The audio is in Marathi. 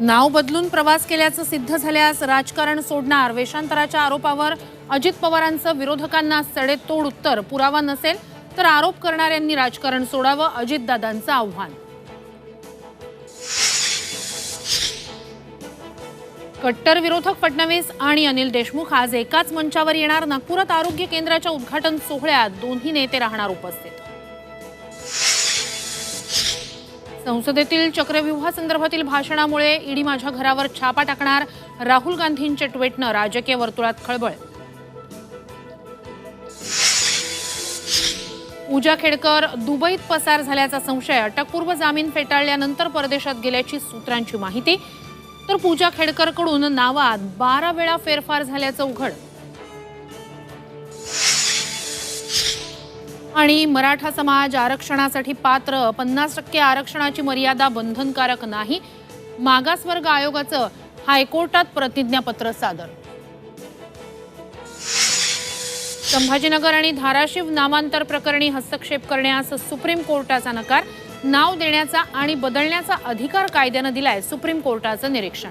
नाव बदलून प्रवास केल्याचं सिद्ध झाल्यास राजकारण सोडणार, वेषांतराच्या आरोपावर अजित पवारांचं विरोधकांना सडेतोड उत्तर. पुरावा नसेल तर आरोप करणाऱ्यांनी राजकारण सोडावं, अजितदादांचं आव्हान. कट्टर विरोधक फडणवीस आणि अनिल देशमुख आज एकाच मंचावर येणार. नागपुरात आरोग्य केंद्राच्या उद्घाटन सोहळ्यात दोन्ही नेते राहणार उपस्थित. संसदेतील चक्रव्यूहासंदर्भातील भाषणामुळे ईडी माझ्या घरावर छापा टाकणार, राहुल गांधींच्या ट्विटनं राजकीय वर्तुळात खळबळ. पूजा खेडकर दुबईत पसार झाल्याचा संशय. अटकपूर्व जामीन फेटाळल्यानंतर परदेशात गेल्याची सूत्रांची माहिती. तर पूजा खेडकरकडून नावात 12 वेळा फेरफार झाल्याचं उघड. आणि मराठा समाज आरक्षणासाठी पात्र, 50% आरक्षणाची मर्यादा बंधनकारक नाही. मागासवर्ग आयोगाचं हायकोर्टात प्रतिज्ञापत्र सादर. संभाजीनगर आणि धाराशिव नामांतर प्रकरणी हस्तक्षेप करण्यास सुप्रीम कोर्टाचा नकार. नाव देण्याचा आणि बदलण्याचा अधिकार कायद्यानं दिलाय, सुप्रीम कोर्टाचं निरीक्षण.